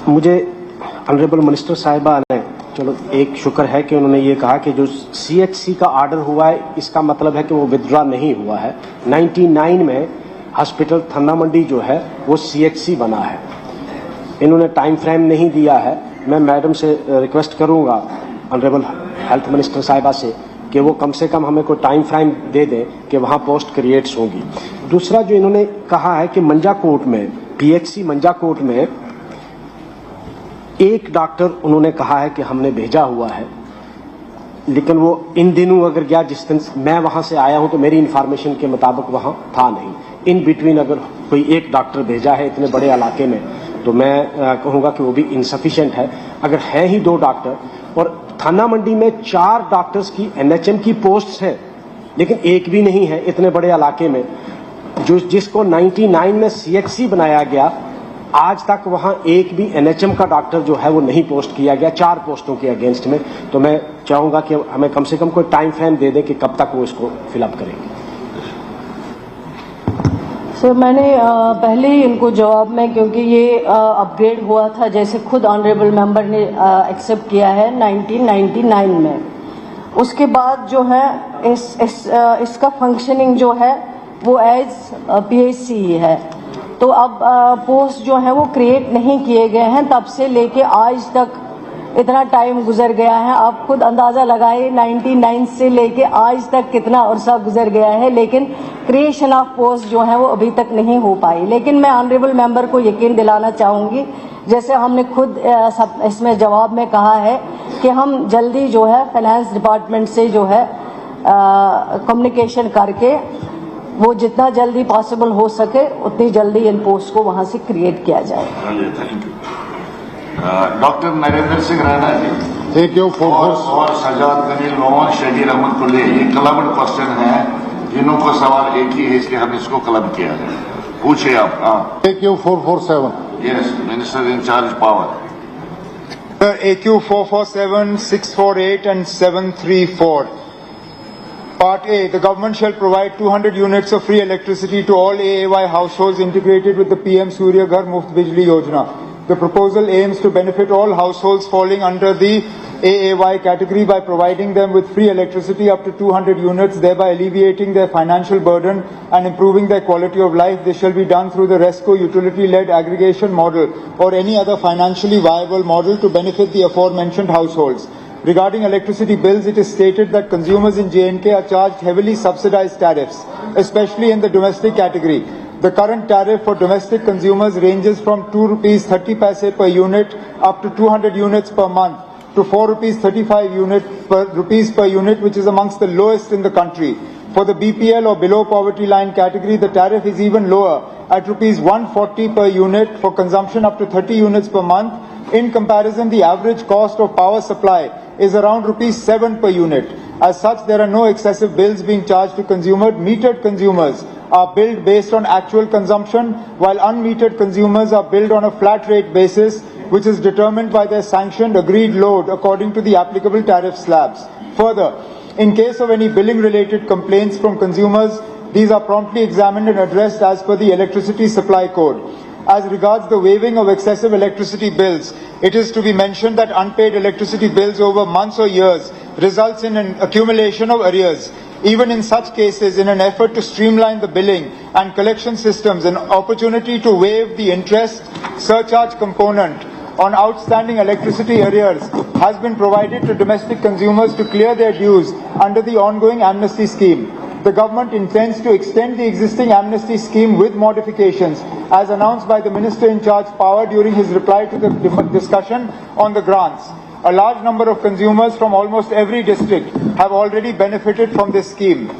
मुझे honourable minister साहिबा ने चलो एक शुक्र है कि उन्होंने ये कहा कि जो CHC का ऑर्डर हुआ है इसका मतलब है कि वो विथड्रॉ नहीं हुआ है। 99 में हॉस्पिटल थन्ना मंडी जो है वो CHC बना है। इन्होंने टाइम फ्रेम नहीं दिया है। मैं मैडम से रिक्वेस्ट करूंगा ऑनरेबल हेल्थ मिनिस्टर साहिबा से कि वो कम से कम हमें कोई टाइम फ्रेम दे दें कि वहाँ पोस्ट क्रिएट्स होगी। दूसरा जो इन्होंने कहा है कि मंजाकोट में PHC मंजाकोट में एक डॉक्टर उन्होंने कहा है कि हमने भेजा हुआ है, लेकिन वो इन दिनों अगर गया जिस दिन मैं वहां से आया हूं तो मेरी इंफॉर्मेशन के मुताबिक वहां था नहीं। इन बिटवीन अगर कोई एक डॉक्टर भेजा है इतने बड़े इलाके में तो मैं कहूंगा कि वो भी इनसफिशिएंट है। अगर हैं ही 2 डॉक्टर और थाना मंडी में 4 डॉक्टर्स की NHM की पोस्ट है लेकिन एक भी नहीं है इतने बड़े इलाके में, जो जिसको 99 में CHC बनाया गया, आज तक वहां एक भी NHM का डॉक्टर जो है वो नहीं पोस्ट किया गया 4 पोस्टों के अगेंस्ट में। तो मैं चाहूंगा कि हमें कम से कम कोई टाइम फ्रेम दे दें कि कब तक वो इसको फिलअप करेंगे। सर मैंने पहले ही इनको जवाब में, क्योंकि ये अपग्रेड हुआ था जैसे खुद ऑनरेबल मेंबर ने एक्सेप्ट किया है 1999 में, उसके बाद जो है इसका फंक्शनिंग जो है वो एज PHC ही है। तो अब पोस्ट जो है वो क्रिएट नहीं किए गए हैं, तब से लेके आज तक इतना टाइम गुजर गया है। आप खुद अंदाजा लगाए 99 से लेके आज तक कितना अरसा गुजर गया है, लेकिन क्रिएशन ऑफ पोस्ट जो है वो अभी तक नहीं हो पाई। लेकिन मैं ऑनरेबल मेंबर को यकीन दिलाना चाहूंगी, जैसे हमने खुद इसमें जवाब में कहा है कि हम जल्दी जो है फाइनेंस डिपार्टमेंट से जो है कम्युनिकेशन करके वो जितना जल्दी पॉसिबल हो सके उतनी जल्दी इन पोस्ट को वहां से क्रिएट किया जाए। Doctor Narendra Singh Rana ji, thank you और सजाद गनी लोन शहीद अहमद कुल्ले, ये क्लब्ड क्वेश्चन है, तीनों को सवाल एक ही है इसलिए हम इसको क्लब किया है। पूछे आप। AQ 447। Yes, minister in charge power. AQ 447, 648 and 734. Part A, the government shall provide 200 units of free electricity to all AAY households integrated with the PM Surya Ghar Muft Bijli Yojana. The proposal aims to benefit all households falling under the AAY category by providing them with free electricity up to 200 units, thereby alleviating their financial burden and improving their quality of life. This shall be done through the RESCO utility-led aggregation model or any other financially viable model to benefit the aforementioned households. Regarding electricity bills, it is stated that consumers in J&K are charged heavily subsidized tariffs, especially in the domestic category. The current tariff for domestic consumers ranges from ₹2.30 per unit up to 200 units per month to ₹4.35 per unit, which is amongst the lowest in the country. For the BPL or below poverty line category, the tariff is even lower at ₹140 per unit for consumption up to 30 units per month. In comparison, the average cost of power supply is around ₹7 per unit. As such, there are no excessive bills being charged to consumers. Metered consumers are billed based on actual consumption, while unmetered consumers are billed on a flat rate basis, which is determined by their sanctioned agreed load according to the applicable tariff slabs. Further, in case of any billing related complaints from consumers, these are promptly examined and addressed as per the Electricity Supply Code. As regards the waiving of excessive electricity bills, it is to be mentioned that unpaid electricity bills over months or years results in an accumulation of arrears. Even in such cases, in an effort to streamline the billing and collection systems, an opportunity to waive the interest surcharge component on outstanding electricity arrears has been provided to domestic consumers to clear their dues under the ongoing amnesty scheme. The government intends to extend the existing amnesty scheme with modifications, as announced by the Minister in Charge Power during his reply to the discussion on the grants. A large number of consumers from almost every district have already benefited from this scheme.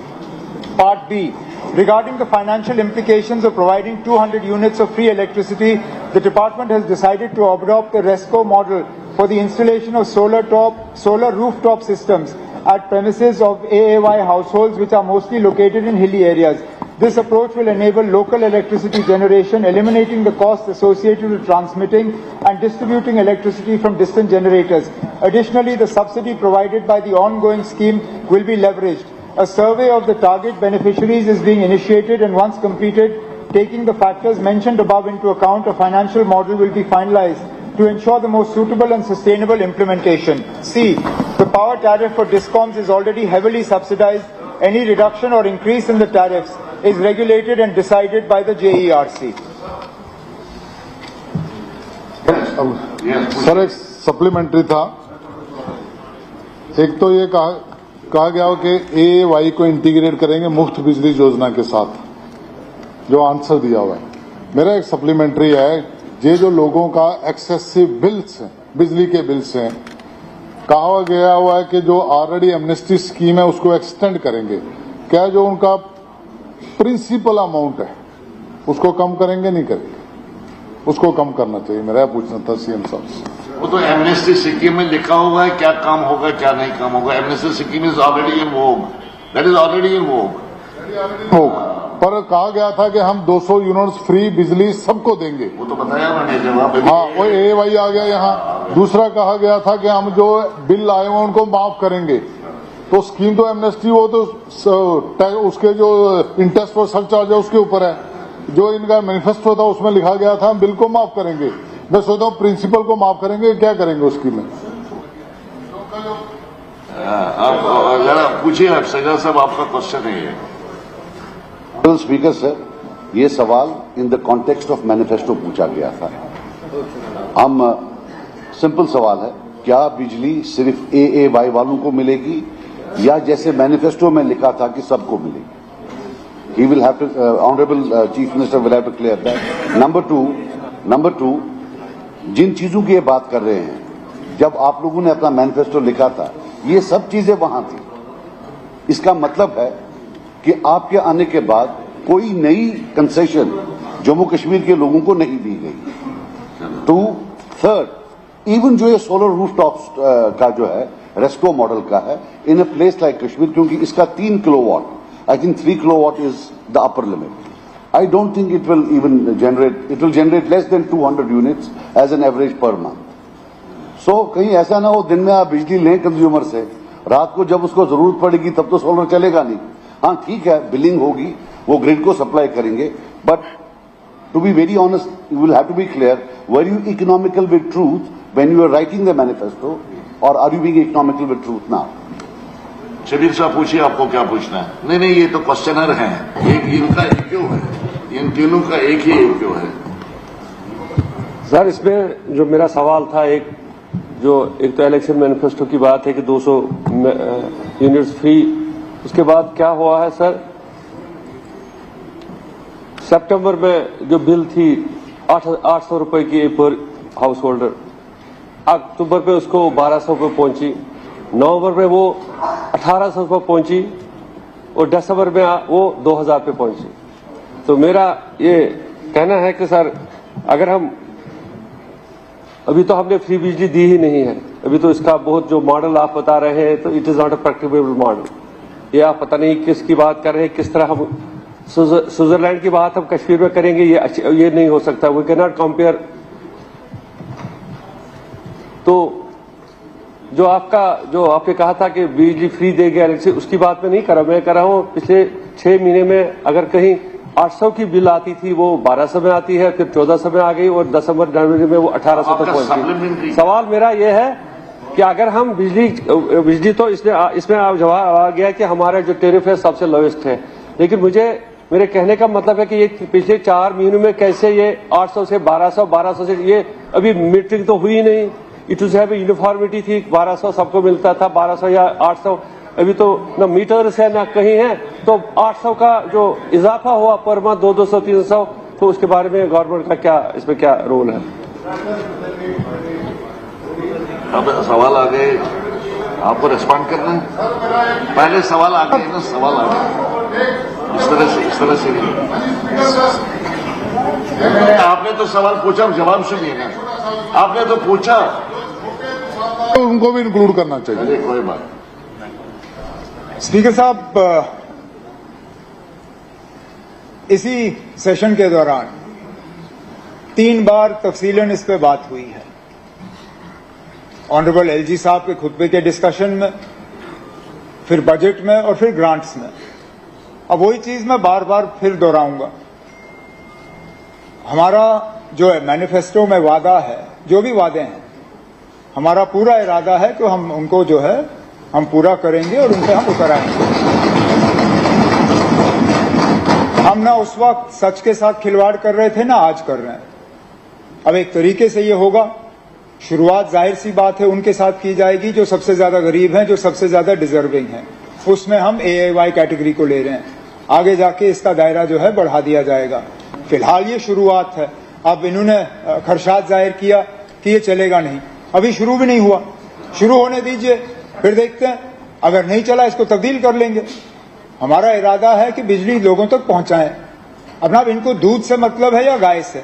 Part B. Regarding the financial implications of providing 200 units of free electricity, the department has decided to adopt the RESCO model for the installation of solar rooftop systems at premises of AAY households which are mostly located in hilly areas. This approach will enable local electricity generation, eliminating the costs associated with transmitting and distributing electricity from distant generators. Additionally, the subsidy provided by the ongoing scheme will be leveraged. A survey of the target beneficiaries is being initiated, and once completed, taking the factors mentioned above into account, a financial model will be finalized to ensure the most suitable and sustainable implementation. C. The power tariff for DISCOMs is already heavily subsidized. Any reduction or increase in the tariffs is regulated and decided by the JERC. Sir एक supplementary था। एक तो ये कहा गया हो कि AAY को इंटीग्रेट करेंगे मुफ्त बिजली योजना के साथ, जो आंसर दिया हुआ है। मेरा एक सप्लीमेंट्री है, ये जो लोगों का एक्सेसिव बिल्स हैं, बिजली के बिल्स हैं, कहा गया हुआ है कि जो ऑलरेडी एमनेस्टी स्कीम है उसको एक्सटेंड करेंगे। क्या जो उनका प्रिंसिपल अमाउंट है उसको कम करेंगे, नहीं करेंगे? उसको कम करना चाहिए। मेरा पूछना था सीएम साहब से। वो तो एमनेस्टी स्कीम में लिखा हुआ है क्या काम होगा क्या नहीं काम होगा। Amnesty scheme is already in vogue, that is already in vogue. पर कहा गया था कि हम 200 यूनिट्स फ्री बिजली सबको देंगे। वो तो बताया मैंने जवाब। हाँ, वो AAY आ गया यहाँ। दूसरा कहा गया था कि हम जो बिल आए हुए उनको माफ करेंगे। तो स्कीम तो एमनेस्टी, वो तो उसके जो इंटरेस्ट और सरचार्ज है उसके ऊपर है। जो इनका मैनिफेस्टो था उसमें लिखा गया था हम बिल को माफ करेंगे। मैं सोचता हूँ प्रिंसिपल को माफ करेंगे, क्या करेंगे उस स्कीम में? आप जरा पूछिए, आप सजा साहब आपका क्वेश्चन है ये। स्पीकर सर, ये सवाल in the context of manifesto पूछा गया था। हम सिंपल सवाल है, क्या बिजली सिर्फ AAY वालों को मिलेगी या जैसे मैनिफेस्टो में लिखा था कि सबको मिलेगी? He will have to, Honorable Chief Minister will have to clear that. Number two, जिन चीजों की ये बात कर रहे हैं, जब आप लोगों ने अपना मैनिफेस्टो लिखा था, ये सब चीजें वहां थी। इसका मतलब है कि आपके आने के बाद कोई नई कंसेशन जम्मू कश्मीर के लोगों को नहीं दी गई। थर्ड, इवन जो ये सोलर रूफटॉप्स का जो है रेस्को मॉडल का है इन अ प्लेस लाइक कश्मीर, क्योंकि इसका 3 kilowatt, I think 3 kilowatt is the upper limit. I don't think it will even generate less than 200 units as an average per month. So कहीं ऐसा ना हो दिन में आप बिजली लें कंज्यूमर से, रात को जब उसको जरूरत पड़ेगी तब तो सोलर चलेगा नहीं। हाँ ठीक है, बिलिंग होगी, वो ग्रिड को सप्लाई करेंगे, but to be very honest you will have to be clear, were you economical with truth when you are writing the manifesto, और are you being economical with truth now? Shabir sahab पूछिए, आपको क्या पूछना है? नहीं, ये तो क्वेश्चनर हैं। एक इनका एक क्यों है, इन तीनों का एक ही एक क्यों है? सर, इसमें जो मेरा सवाल था, एक तो इलेक्शन मैनिफेस्टो की बात है कि 200 यूनिट्स फ्री, उसके बाद क्या हुआ है सर? सितंबर में जो बिल थी 800 रुपए की पर हाउस होल्डर, अक्टूबर में उसको 1200 पे पहुंची, नवंबर में वो 1800 पर पहुंची और दिसंबर में वो 2000 पे पहुंची। तो मेरा ये कहना है कि सर, अगर हम अभी तो हमने फ्री बिजली दी ही नहीं है, अभी तो इसका बहुत जो मॉडल आप बता रहे हैं तो it is not a practicable model. ये आप पता नहीं किसकी बात कर रहे हैं, किस तरह हम स्विट्जरलैंड की बात हम कश्मीर में करेंगे, ये नहीं हो सकता। We can not compare. तो जो आपने कहा था कि बिजली फ्री देंगे इलेक्ट्रिसिटी, उसकी बात में नहीं कर रहा, मैं कर रहा हूं पिछले 6 महीने में अगर कहीं 800 की बिल आती थी वो 1200 में आती है, फिर 1400 में आ गई और दिसंबर जनवरी में वो 1800 तक पहुंची। सवाल मेरा ये है कि अगर हम बिजली तो इसमें आप जवाब आ गया कि हमारा जो टेरिफ है सबसे लोएस्ट है, लेकिन मेरे कहने का मतलब है कि ये पिछले 4 महीनों में कैसे ये 800 से 1200 से ये अभी मीटरिंग तो हुई नहीं। इट टू हैव यूनिफॉर्मिटी थी, 1200 सबको मिलता था, 1200 या 800, अभी तो न मीटर्स है न कहीं है। तो 800 का जो इजाफा हुआ पर मंथ 200, 300, तो उसके बारे में गवर्नमेंट का क्या इसमें क्या रोल है? अब सवाल आ गए, आपको रिस्पॉन्ड करना है। पहले सवाल आ गए ना, सवाल आ गए इस तरह से आपने तो सवाल पूछा, जवाब सुनिए ना। आपने तो पूछा, तो उनको भी इंक्लूड करना चाहिए। कोई बात। स्पीकर साहब, इसी सेशन के दौरान 3 बार तफसीलन इस पे बात हुई है। ऑनरेबल एलजी साहब के खुतबे के डिस्कशन में, फिर बजट में और फिर ग्रांट्स में। अब वही चीज मैं बार बार फिर दोहराऊंगा। हमारा जो मैनिफेस्टो में वादा है जो भी वादे हैं, हमारा पूरा इरादा है कि हम उनको जो है हम पूरा करेंगे और उन पे हम उतर आएंगे। हम ना उस वक्त सच के साथ खिलवाड़ कर रहे थे, ना आज कर रहे हैं। अब एक तरीके से ये होगा, शुरुआत जाहिर सी बात है उनके साथ की जाएगी जो सबसे ज्यादा गरीब हैं, जो सबसे ज्यादा डिजर्विंग हैं। उसमें हम AAY कैटेगरी को ले रहे हैं, आगे जाके इसका दायरा जो है बढ़ा दिया जाएगा। फिलहाल ये शुरुआत है। अब इन्होंने खदशात जाहिर किया कि ये चलेगा नहीं, अभी शुरू भी नहीं हुआ, शुरू होने दीजिए, फिर देखते हैं, अगर नहीं चला इसको तब्दील कर लेंगे। हमारा इरादा है कि बिजली लोगों तक पहुंचाएं। अब इनको दूध से मतलब है या गाय से?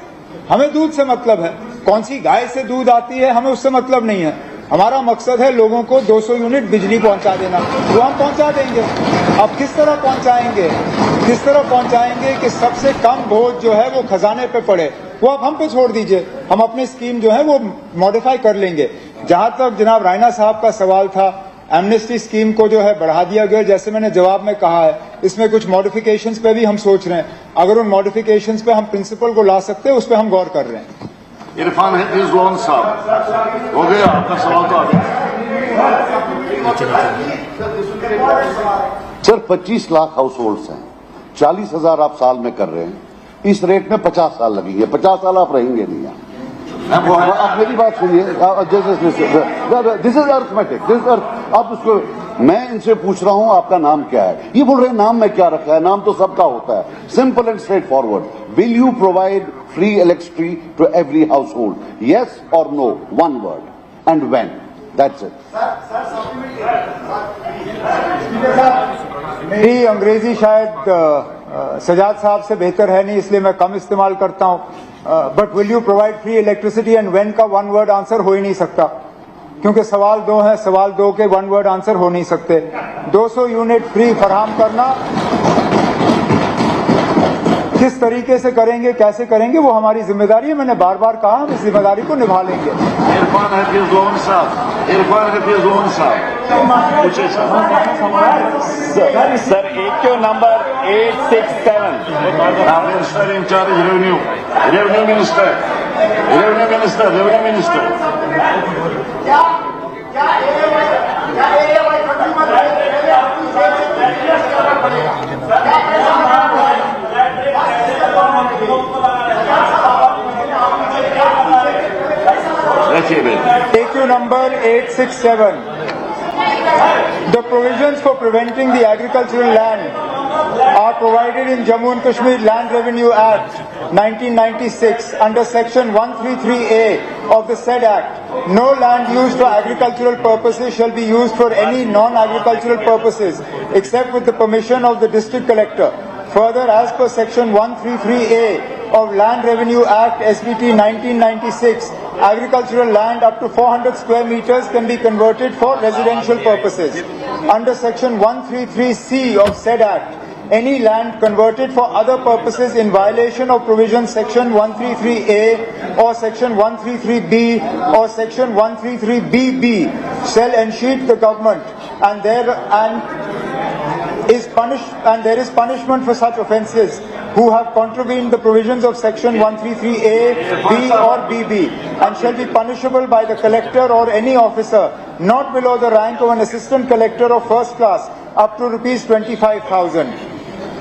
हमें दूध से मतलब है। कौन सी गाय से दूध आती है हमें उससे मतलब नहीं है। हमारा मकसद है लोगों को 200 यूनिट बिजली पहुंचा देना, वो हम पहुंचा देंगे। अब किस तरह पहुंचाएंगे, किस तरह पहुंचाएंगे कि सबसे कम बोझ जो है वो खजाने पे पड़े, वो अब हम पे छोड़ दीजिए। हम अपनी स्कीम जो है वो मॉडिफाई कर लेंगे। जहां तक जनाब रायना साहब का सवाल था, एमनेस्टी स्कीम को जो है बढ़ा दिया गया, जैसे मैंने जवाब में कहा है, इसमें कुछ मॉडिफिकेशंस पे भी हम सोच रहे हैं। अगर उन मॉडिफिकेशंस पे हम प्रिंसिपल को ला सकते हैं, उस पर हम गौर कर रहे हैं। इरफान हफीज लोन साहब, हो गया आपका सवाल तो आ गया। सर 25 लाख हाउस होल्ड्स हैं, 40,000 आप साल में कर रहे हैं, इस रेट में 50 साल लगेंगे। 50 साल आप रहेंगे नहीं यहाँ। आप मेरी बात सुनिए, दिस इज अर्थमेटिक, आप उसको, मैं इनसे पूछ रहा हूं आपका नाम क्या है, ये बोल रहे हैं नाम में क्या रखा है, नाम तो सबका होता है। Simple and straightforward, will you provide free electricity to every household, yes और no, one word and when, that's it. मेरी अंग्रेजी शायद सजाद साहब से बेहतर है नहीं, इसलिए मैं कम इस्तेमाल करता हूं। But will you provide free electricity and when का वन वर्ड आंसर हो ही नहीं सकता, क्योंकि सवाल 2 है, सवाल 2 के वन वर्ड आंसर हो नहीं सकते। 200 यूनिट फ्री फराहम करना, किस तरीके से करेंगे, कैसे करेंगे, वो हमारी जिम्मेदारी है। मैंने बार बार कहा, हम इस जिम्मेदारी को निभा लेंगे। इरफान हफीज लोन साहब, इरफान हफीज लोन साहब पूछे sir AQ number 867, minister in charge revenue, revenue minister, revenue minister, revenue minister. AQ number 867. The provisions for preventing the agricultural land are provided in Jammu and Kashmir Land Revenue Act 1996 under section 133A of the said act. No land used for agricultural purposes shall be used for any non-agricultural purposes except with the permission of the district collector. Further, as per section 133A of Land Revenue Act SBT 1996, agricultural land up to 400 square meters can be converted for residential purposes. Under section 133C of said act, any land converted for other purposes in violation of provision section 133A or section 133B or section 133BB shall ensheet the government, and there is punishment for such offences who have contravened the provisions of section 133A, B or BB, and shall be punishable by the collector or any officer not below the rank of an assistant collector of first class up to rupees 25,000.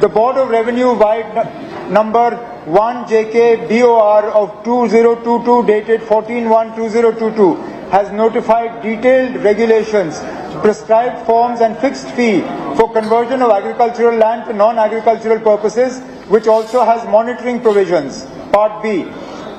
The Board of Revenue Wide number 1 JK BOR of 2022 dated 14/1/2022 has notified detailed regulations, prescribed forms and fixed fee for conversion of agricultural land to non-agricultural purposes, which also has monitoring provisions. Part B.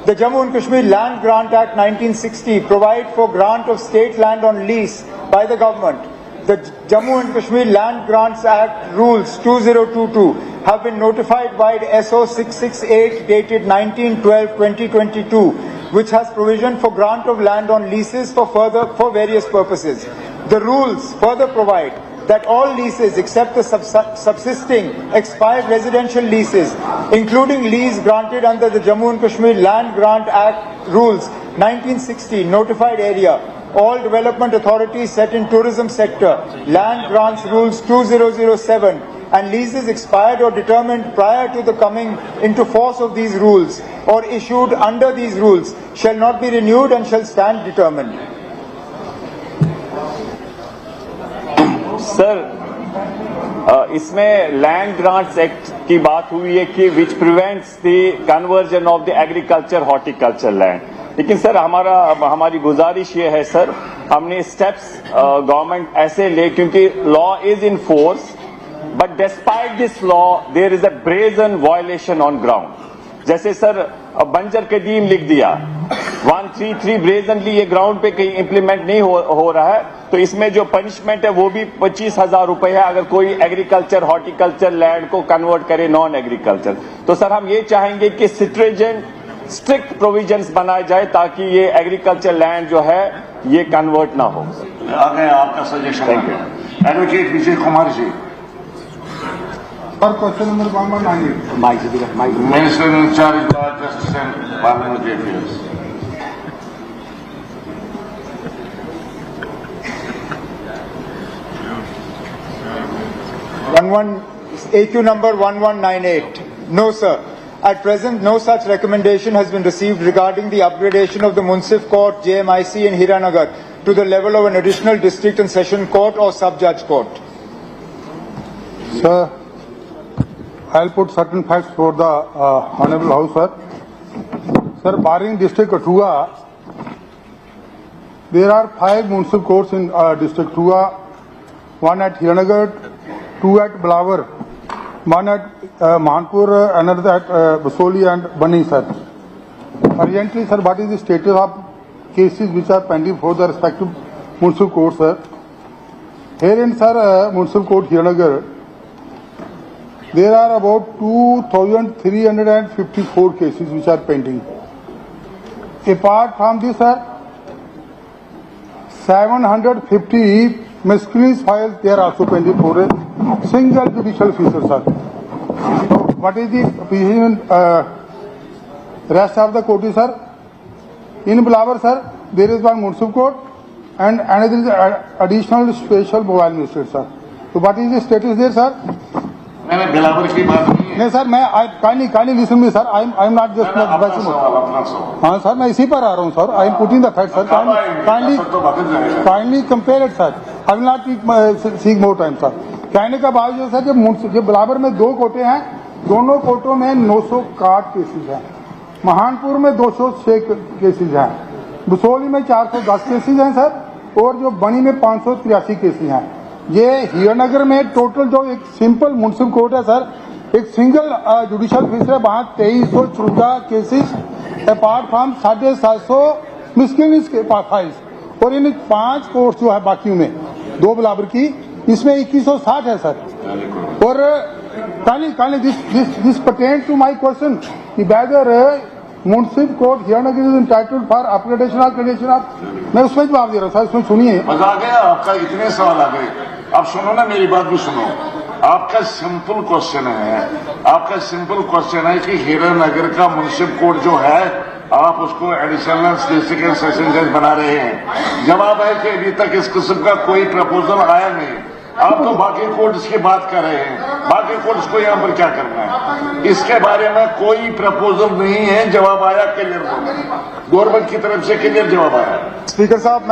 The Jammu and Kashmir Land Grant Act 1960 provide for grant of state land on lease by the government. The Jammu and Kashmir Land Grants Act Rules 2022 have been notified by SO 668 dated 19/12/2022, which has provision for grant of land on leases for various purposes. The rules further provide that all leases except the subsisting expired residential leases, including lease granted under the Jammu and Kashmir Land Grant Act Rules 1960 notified area, all development authorities set in tourism sector, land grants rules 2007 and leases expired or determined prior to the coming into force of these rules or issued under these rules shall not be renewed and shall stand determined. Sir इसमें land grants act की बात हुई है कि which prevents the conversion of the agriculture horticulture land, लेकिन sir हमारी गुजारिश ये है सर, हमने स्टेप्स गवर्नमेंट ऐसे ले, क्योंकि law is in force but despite this law there is a brazen violation on ground. जैसे सर बंजर कदीम लिख दिया 133 ब्रेजनली ये ग्राउंड पे कहीं इंप्लीमेंट नहीं हो रहा है, तो इसमें जो पनिशमेंट है वो भी 25,000 रुपए है अगर कोई एग्रीकल्चर हॉर्टिकल्चर लैंड को कन्वर्ट करे नॉन एग्रीकल्चर। तो सर हम ये चाहेंगे कि स्ट्रिक्ट प्रोविजंस बनाए जाए ताकि ये एग्रीकल्चर लैंड जो है ये कन्वर्ट ना हो। आगे आपका suggestion. Thank you. Advocate Vijay Kumar ji. पर क्वेश्चन नंबर 119 माइक minister in charge of justice and parliamentary affairs. AQ number 1198. No, sir. At present, no such recommendation has been received regarding the upgradation of the Munsif Court, JMIC in Hiranagar to the level of an additional district and session court or sub-judge court. Sir, I'll put certain facts for the Honorable House, sir. Sir, barring District Kathua, there are 5 municipal courts in District Kathua, 1 at Hiranagar, 2 at Bilawar, 1 at Mahanpur, another at Basoli and Bani, sir. Currently, sir, what is the status of cases which are pending for the respective municipal courts, sir? Here in, sir, municipal court Hiranagar, there are about 2,354 cases which are pending. Apart from this, sir, 750 miscellaneous files they are also pending for a single judicial officer, sir. So, what is the position rest of the court, sir? In Bilawar, sir, there is one municipal court and another is additional special mobile magistrate, sir. So, what is the status there, sir? मैंने बिलावर की बात नहीं है। नहीं sir, मैं kindly listen me sir, I am not just अपना सवाल। हाँ सर, मैं इसी पर आ रहा हूँ sir. I am putting the fact sir, kindly compare it sir. I will not seek more time sir. कहने का बात जो सर, जब बिलावर में 2 कोर्टें हैं, दोनों कोर्टों में 961 केसेज हैं, महानपुर में 206 केसेज हैं, बसोली में 410 केसेज हैं सर, और जो बनी में 583 केसेज हैं। ये हीरानगर में टोटल जो एक सिंपल म्युनिसिपल कोर्ट है सर, एक सिंगल जुडिशियल ऑफिसर है, वहां 2314 cases apart from 750 miscellaneous files, और इन 5 कोर्ट जो है बाकी में 2 बिलावर की, इसमें 2160 है सर। और kindly this pertain to my question कि whether municipal court Hiranagar is entitled for upgradation और क्रेडिशन ऑफ, मैं उसमें जवाब दे रहा हूँ सर, इसमें सुनिए। मजा आ गया आपका, इतने सवाल आ गए। अब सुनो ना, मेरी बात भी सुनो। आपका सिंपल क्वेश्चन है कि हीरानगर का म्युनिसिपल कोर्ट जो है, आप उसको एडिशनल डिस्ट्रिक्ट एंड सेशन जज बना रहे हैं। जवाब है कि अभी तक इस किस्म का कोई प्रपोजल आया नहीं। आप तो बाकी कोर्ट्स की बात कर रहे हैं, बाकी कोर्ट्स को यहाँ पर क्या करना है? इसके बारे में कोई प्रपोजल नहीं है। जवाब आया क्लियर, गवर्नमेंट की तरफ से क्लियर जवाब आया। स्पीकर साहब,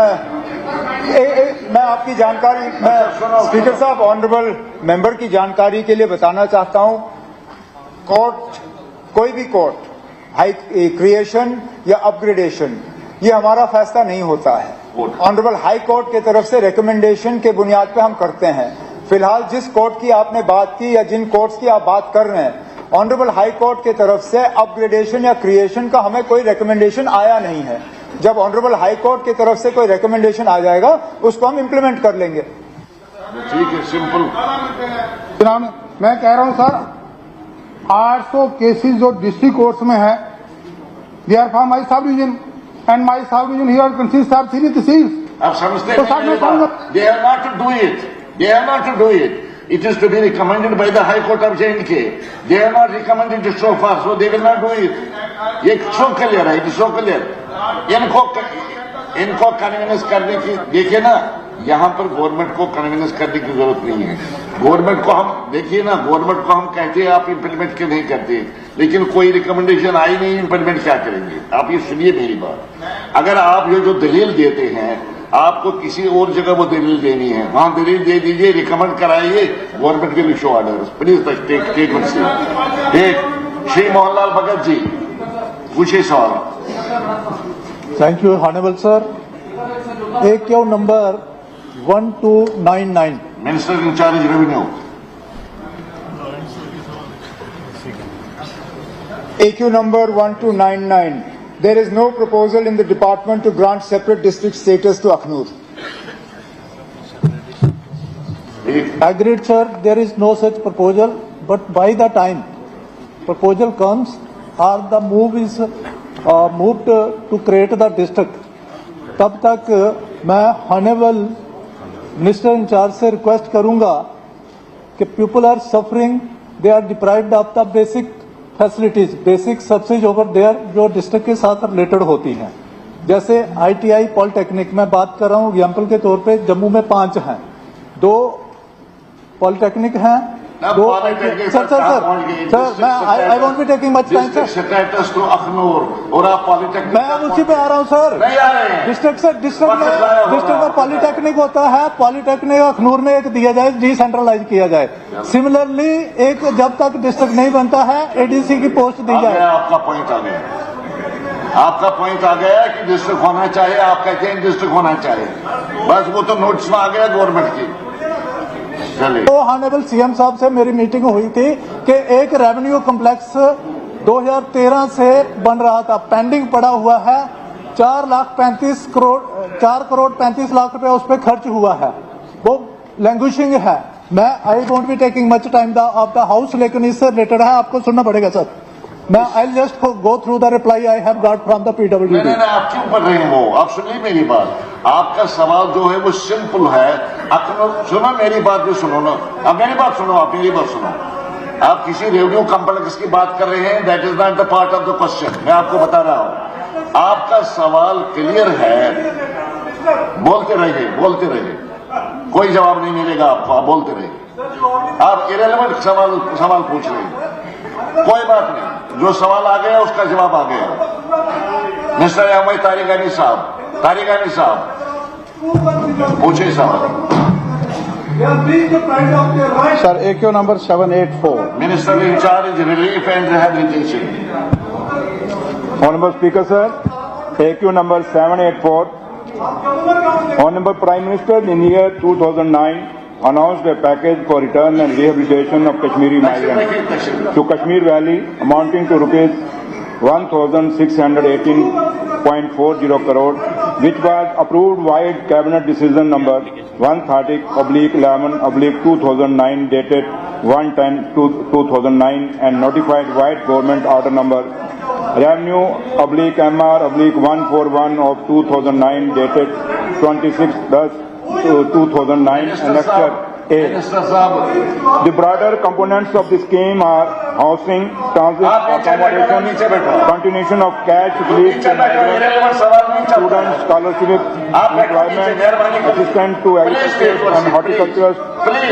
मैं आपकी जानकारी, मैं स्पीकर साहब ऑनरेबल मेंबर की जानकारी के लिए बताना चाहता हूं, कोर्ट, कोई भी कोर्ट, हाई क्रिएशन या अपग्रेडेशन, ये हमारा फैसला नहीं होता है। ऑनरेबल हाई कोर्ट की तरफ से रिकमेंडेशन के बुनियाद पे हम करते हैं। फिलहाल जिस कोर्ट की आपने बात की या जिन कोर्ट्स की आप बात कर रहे हैं, ऑनरेबल हाई कोर्ट की तरफ से अपग्रेडेशन या क्रिएशन का हमें कोई रिकमेंडेशन आया नहीं है। जब ऑनरेबल हाई कोर्ट की तरफ से कोई रिकमेंडेशन आ जाएगा, उसको हम इम्प्लीमेंट कर लेंगे। ठीक है, सिंपल। जनाब, मैं कह रहा हूं सर, 800 केसेस जो डिस्ट्रिक्ट कोर्ट्स में है, they are from my sub division, and my sub division here consist of 3 तहसील। आप समझते तो सर, मैं कहूंगा, they are not to do it. They are not to do it. It is to be recommended by the High Court of J&K. They are not recommended it so far, so they will not do it. ये so clear है, it is so clear. इनको convince करने की, देखिए ना, यहाँ पर government को कन्विंस करने की जरूरत नहीं है। गवर्नमेंट को हम देखिए ना, गवर्नमेंट को हम कहते हैं आप इंप्लीमेंट क्यों नहीं करते, लेकिन कोई रिकमेंडेशन आई नहीं, इंप्लीमेंट क्या करेंगे। आप ये सुनिए मेरी बात, अगर आप ये जो दलील देते हैं, आपको किसी और जगह वो दलील देनी है, वहां दलील दे दीजिए, रिकमेंड कराइए, गवर्नमेंट के issue order please take Shri Mohanlal Bhagat ji पूछे सवाल। Thank you honourable sir. AQ number 1299। Minister in charge revenue. AQ number 1299. There is no proposal in the department to grant separate district status to Akhnur. Agreed, sir. There is no such proposal. But by the time proposal comes or the move is moved to create the district, तब तक मैं honourable minister in charge से request करूंगा कि people are suffering, they are deprived of the basic facilities, basic subsidy over there जो district के साथ related होती हैं। जैसे ITI पॉलिटेक्निक में बात कर रहा हूं, एग्जाम्पल के तौर पे जम्मू में 5 हैं, 2 पॉलिटेक्निक हैं, 2 सर मैं I won't be taking much time sir. Status to Akhnoor और आप पॉलिटेक्निक, मैं अब उसी पे आ रहा हूं सर। नहीं आ रहे हैं। डिस्ट्रिक्ट में पॉलिटेक्निक होता है, पॉलिटेक्निक अखनूर में एक दिया जाए, डिसेंट्रलाइज किया जाए। सिमिलरली एक जब तक डिस्ट्रिक्ट नहीं बनता है ADC की पोस्ट दी जाए। आपका पॉइंट आ गया, आपका पॉइंट आ गया कि डिस्ट्रिक्ट होना चाहिए, आप कहते हैं डिस्ट्रिक्ट होना चाहिए, बस वो तो नोटिस में आ गया गवर्नमेंट की। तो ऑनरेबल CM साहब से मेरी मीटिंग हुई थी कि एक रेवेन्यू कॉम्प्लेक्स 2013 से बन रहा था, पेंडिंग पड़ा हुआ है, 4 करोड़ 35 लाख रुपए उस पर खर्च हुआ है, वो लैंग्विशिंग है। मैं I won't be taking much time of the house, लेकिन इससे रिलेटेड है, आपको सुनना पड़ेगा सर। मैं I just go through the reply I have got from the PWD। नहीं, आप क्यों पढ़ रहे हैं वो? आप सुनिए मेरी बात, आपका सवाल जो है वो सिंपल है। सुनो मेरी बात भी सुनो ना, अब मेरी बात सुनो, आप मेरी बात सुनो। आप किसी रेवेन्यू कॉम्प्लेक्स की बात कर रहे हैं, that is not the part of the question. मैं आपको बता रहा हूं, आपका सवाल क्लियर है, बोलते रहिए, कोई जवाब नहीं मिलेगा आपको, आप बोलते रहिए। आप इरेलेवेंट सवाल पूछ रहे हैं, कोई बात नहीं, जो सवाल आ गया उसका जवाब आ गया। मिस्टर अहमद तारिगानी साहब पूछे सवाल। Sir AQ number 784। Minister in charge relief and rehabilitation. Honorable Speaker sir, AQ number 784. Honorable Prime Minister in the year 2009 announced a package for return and rehabilitation of Kashmiri migrants to Kashmir Valley amounting to rupees 1,618.40 crore, which was approved via Cabinet Decision number 130/11/2009 dated 1/10/2009 and notified via Government Order number Revenue/MR/141 of 2009 dated 26/10/2009 and Annexure A. The broader components of the scheme are housing, transit accommodation, continuation of cash relief to migrants, student scholarship, employment, assistance to agriculture and horticulture,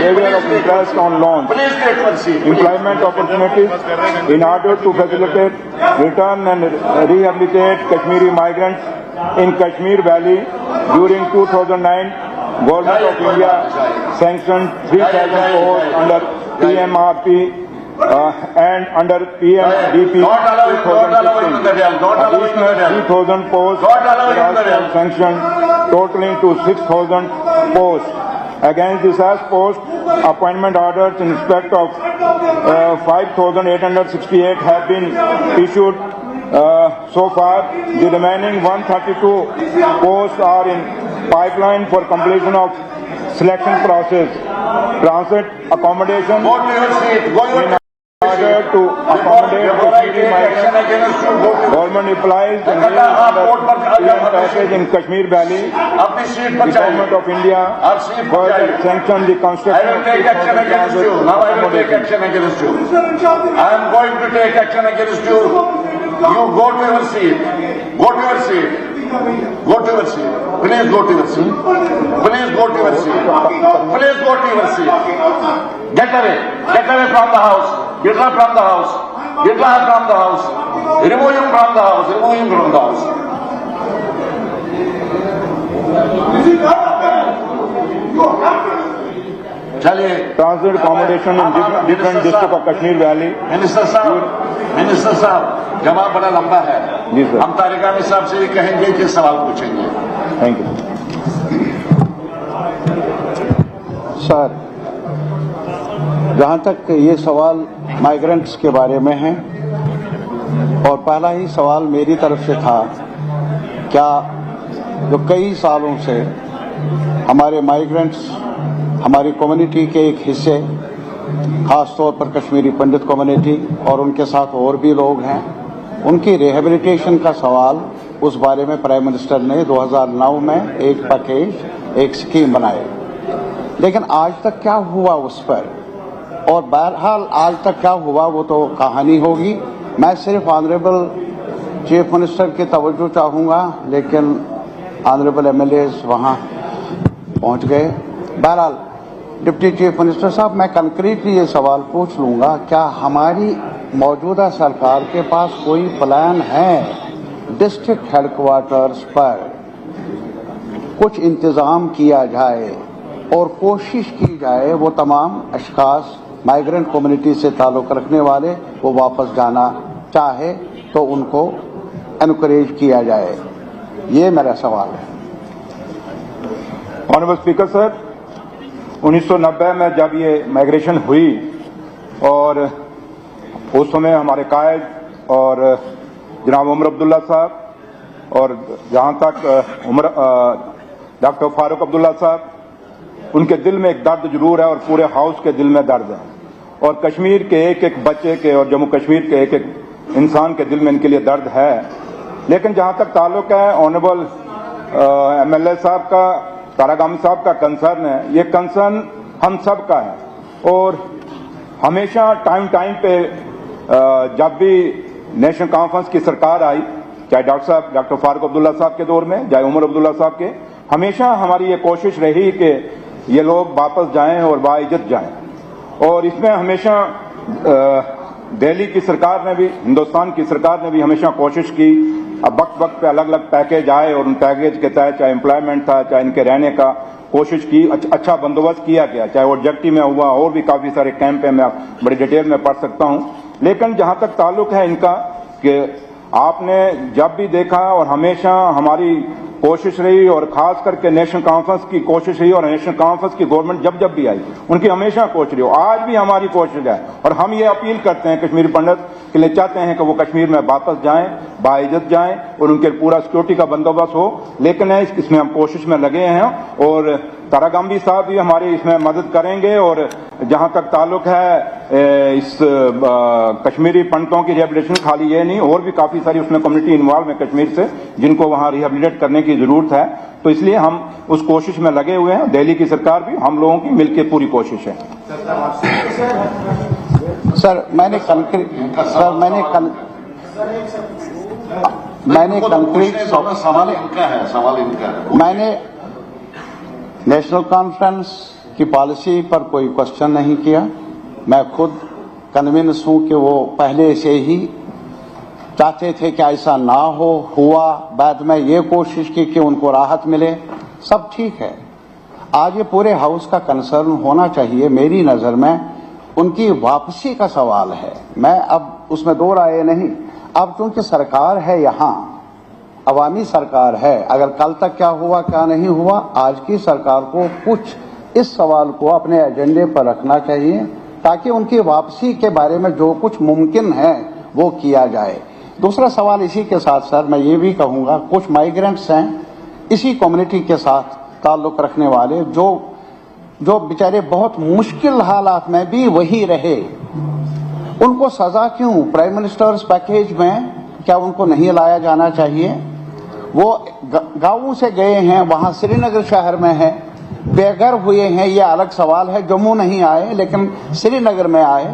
waiver of interest on loans, employment opportunities in order to facilitate return and rehabilitate Kashmiri migrants in Kashmir Valley. During 2009, Government of India sanctioned 3,000 posts under PMRP and under PMDP 2016. Additional 3,000 posts were also sanctioned, totaling to 6,000 posts. Against this as post, appointment orders in respect of 5,868 have been issued so far. The remaining 132 posts are in pipeline for completion of selection process. Transit accommodation in order to accommodate Kashmiri migrants. Government applies and package in Kashmir Valley. The Government of India further sanctioned the construction of 6,000 transit accommodation. I am going to take action against you. You go to your seat. Go to your seat. Please go to your seat. Please go to your seat. Please go to your seat. Get away. Get away from the house. Get out from the house. Get out from the house. Remove him from the house. Remove him from the house. चलिए Transit accommodation in different district of Kashmir Valley. Minister साहब जवाब बड़ा लंबा है जी sir. हम तारिकानी साहब से भी कहेंगे कि सवाल पूछेंगे। Thank you. सर, जहां तक ये सवाल माइग्रेंट्स के बारे में है और पहला ही सवाल मेरी तरफ से था, क्या जो कई सालों से हमारे माइग्रेंट्स हमारी कम्युनिटी के एक हिस्से, खास तौर पर कश्मीरी पंडित कम्युनिटी और उनके साथ और भी लोग हैं, उनकी रिहेबिलिटेशन का सवाल, उस बारे में प्राइम मिनिस्टर ने 2009 में एक पैकेज, एक स्कीम बनाई, लेकिन आज तक क्या हुआ उस पर, और बहरहाल आज तक क्या हुआ वो तो कहानी होगी। मैं सिर्फ ऑनरेबल चीफ मिनिस्टर की तवज्जो चाहूँगा, लेकिन ऑनरेबल MLAs वहाँ पहुँच गए। बहरहाल डिप्टी चीफ मिनिस्टर साहब, मैं कंक्रीटली ये सवाल पूछ लूँगा, क्या हमारी मौजूदा सरकार के पास कोई प्लान है डिस्ट्रिक्ट हेडक्वार्टर्स पर कुछ इंतज़ाम किया जाए और कोशिश की जाए वो तमाम अशखास माइग्रेंट कम्युनिटी से ताल्लुक़ रखने वाले वो वापस जाना चाहे तो उनको एनकरेज किया जाए? ये मेरा सवाल है। ऑनरेबल स्पीकर सर, 1990 में जब ये माइग्रेशन हुई और उस समय हमारे कायद और जनाब उमर अब्दुल्ला साहब और जहां तक डॉक्टर फारूक अब्दुल्ला साहब, उनके दिल में एक दर्द जरूर है और पूरे हाउस के दिल में दर्द है, और कश्मीर के एक एक बच्चे के और जम्मू कश्मीर के एक एक इंसान के दिल में इनके लिए दर्द है। लेकिन जहां तक ताल्लुक है ऑनरेबल MLA साहब का, तारागामी साहब का कंसर्न है, ये कंसर्न हम सब का है और हमेशा टाइम पे जब भी नेशनल कॉन्फ्रेंस की सरकार आई, चाहे डॉक्टर फारूक अब्दुल्ला साहब के दौर में, चाहे उमर अब्दुल्ला साहब के, हमेशा हमारी ये कोशिश रही कि ये लोग वापस जाएं और बाइज्जत जाएं, और इसमें हमेशा दिल्ली की सरकार ने भी, हिंदुस्तान की सरकार ने भी हमेशा कोशिश की। अब वक्त पे अलग अलग पैकेज आए और उन पैकेज के तहत चाहे एम्प्लॉयमेंट था, चाहे इनके रहने का कोशिश की, अच्छा बंदोबस्त किया गया, चाहे वो जगटी में हुआ और भी काफी सारे कैंप है, मैं बड़ी डिटेल में पढ़ सकता हूं। लेकिन जहां तक ताल्लुक है इनका, कि आपने जब भी देखा और हमेशा हमारी कोशिश रही और खास करके नेशनल कॉन्फ्रेंस की कोशिश रही और नेशनल कॉन्फ्रेंस की गवर्नमेंट जब भी आई उनकी हमेशा कोशिश रही हो, आज भी हमारी कोशिश है और हम ये अपील करते हैं कश्मीरी पंडित के लिए, चाहते हैं कि वो कश्मीर में वापस जाएं, बाइज्जत जाएं और उनके पूरा सिक्योरिटी का बंदोबस्त हो। लेकिन इसमें हम कोशिश में लगे हैं और तारागामी साहब भी हमारी इसमें मदद करेंगे। और जहां तक ताल्लुक है इस कश्मीरी पंडितों की रिहेबिलिटेशन, खाली ये नहीं, और भी काफी सारी उसमें कम्युनिटी इन्वॉल्व है कश्मीर से जिनको वहां रिहेबिलिटेट करने की जरूरत है, तो इसलिए हम उस कोशिश में लगे हुए हैं। दिल्ली की सरकार भी, हम लोगों की मिलकर पूरी कोशिश है। सर मैंने कंक्रीट सवाल इनका है। मैंने नेशनल कॉन्फ्रेंस की पॉलिसी पर कोई क्वेश्चन नहीं किया। मैं खुद कन्विंस हूं कि वो पहले से ही चाहते थे कि ऐसा ना हो, हुआ, बाद में ये कोशिश की कि उनको राहत मिले, सब ठीक है। आज ये पूरे हाउस का कंसर्न होना चाहिए मेरी नजर में, उनकी वापसी का सवाल है। मैं अब उसमें दो राय नहीं, अब चूंकि सरकार है यहाँ, अवामी सरकार है, अगर कल तक क्या हुआ क्या नहीं हुआ, आज की सरकार को कुछ इस सवाल को अपने एजेंडे पर रखना चाहिए ताकि उनकी वापसी के बारे में जो कुछ मुमकिन है वो किया जाए। दूसरा सवाल इसी के साथ सर मैं ये भी कहूँगा, कुछ माइग्रेंट्स हैं इसी कम्युनिटी के साथ ताल्लुक रखने वाले जो बेचारे बहुत मुश्किल हालात में भी वही रहे, उनको सजा क्यों? प्राइम मिनिस्टर्स पैकेज में क्या उनको नहीं लाया जाना चाहिए? वो गांवों से गए हैं, वहां श्रीनगर शहर में है, बेघर हुए हैं, ये अलग सवाल है। जम्मू नहीं आए लेकिन श्रीनगर में आए,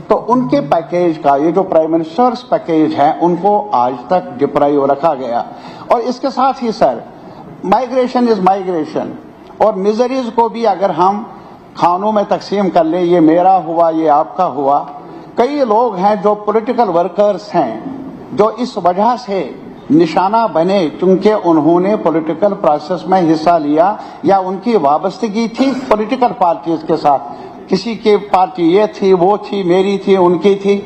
तो उनके पैकेज का, ये जो प्राइम मिनिस्टर्स पैकेज है, उनको आज तक डिप्राइव रखा गया। और इसके साथ ही सर, माइग्रेशन इज माइग्रेशन, और मिजरीज को भी अगर हम खानों में तकसीम कर ले, ये मेरा हुआ, ये आपका हुआ। कई लोग हैं जो पॉलिटिकल वर्कर्स हैं, जो इस वजह से निशाना बने क्योंकि उन्होंने पॉलिटिकल प्रोसेस में हिस्सा लिया या उनकी वाबस्तगी थी पॉलिटिकल पार्टीज के साथ। किसी की पार्टी ये थी, वो थी, मेरी थी, उनकी थी।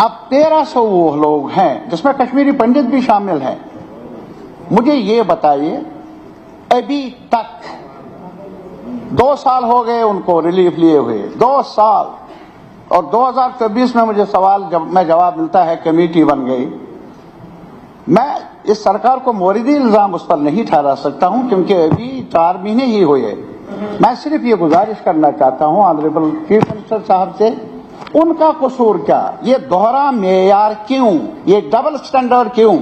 अब 1300 वो लोग हैं जिसमें कश्मीरी पंडित भी शामिल हैं। मुझे ये बताइए, अभी तक 2 साल हो गए उनको रिलीफ लिए हुए, 2 साल, और 2024 में मुझे सवाल में जवाब मिलता है कमेटी बन गई। मैं इस सरकार को मोरीदी इल्जाम उस पर नहीं ठहरा सकता हूं क्योंकि अभी 4 महीने ही हुए। मैं सिर्फ ये गुजारिश करना चाहता हूं ऑनरेबल चीफ मिनिस्टर साहब से, उनका कसूर क्या, ये दोहरा मेयार क्यों, ये डबल स्टैंडर्ड क्यों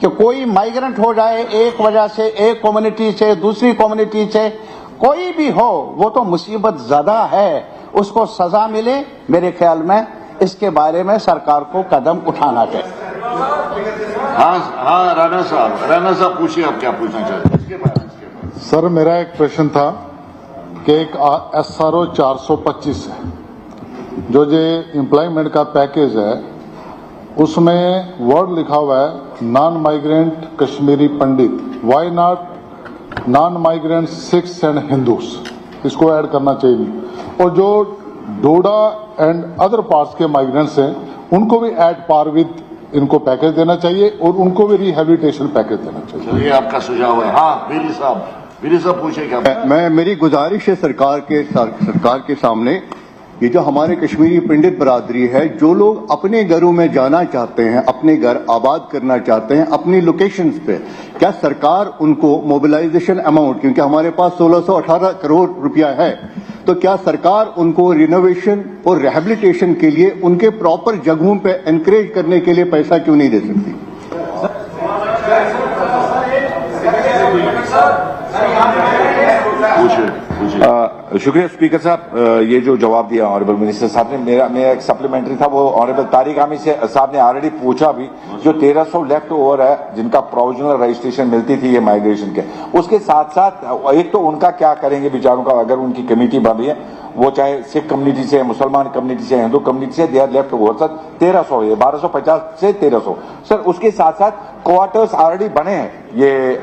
कि कोई माइग्रेंट हो जाए एक वजह से, एक कम्युनिटी से दूसरी कम्युनिटी से, कोई भी हो, वो तो मुसीबत ज़्यादा है, उसको सजा मिले। मेरे ख्याल में इसके बारे में सरकार को कदम उठाना चाहिए। हाँ राणा साहब पूछिए, आप क्या पूछना चाहते हैं? सर, मेरा एक प्रश्न था कि एक SRO 425 है, जो ये एम्प्लॉयमेंट का पैकेज है, उसमें वर्ड लिखा हुआ है non migrant Kashmiri Pandit, why not non migrant Sikhs and Hindus, इसको ऐड करना चाहिए। और जो डोडा एंड अदर पार्ट्स के माइग्रेंट्स हैं, उनको भी एट पार विद इनको पैकेज देना चाहिए और उनको भी रिहेबिलिटेशन पैकेज देना चाहिए। चलिए, आपका सुझाव है। हाँ, वीरी साहब पूछे क्या? मैं मेरी गुजारिश है सरकार के सामने, ये जो हमारे कश्मीरी पंडित बरादरी है, जो लोग अपने घरों में जाना चाहते हैं, अपने घर आबाद करना चाहते हैं अपनी लोकेशंस पे, क्या सरकार उनको मोबिलाइजेशन अमाउंट, क्योंकि हमारे पास 1618 करोड़ रुपया है, तो क्या सरकार उनको रिनोवेशन और रिहेबिलिटेशन के लिए उनके प्रॉपर जगहों पे एनकरेज करने के लिए पैसा क्यों नहीं दे सकती? शुक्रिया स्पीकर साहब, ये जो जवाब दिया ऑनरेबल मिनिस्टर साहब ने, मेरा एक सप्लीमेंट्री था, वो ऑनरेबल तारिक आमी साहब ने ऑलरेडी पूछा भी। जो 1300 लेफ्ट ओवर है जिनका प्रोविजनल रजिस्ट्रेशन मिलती थी ये माइग्रेशन के, उसके साथ साथ एक तो उनका क्या करेंगे बेचारों का, अगर उनकी कमेटी बन रही है, वो चाहे सिख कम्युनिटी से, मुसलमान कम्युनिटी से, हिंदू कम्युनिटी से, they are left over sir 1300, ये 1250 से 1300 सर। उसके साथ साथ क्वार्टर्स ऑलरेडी बने हैं, ये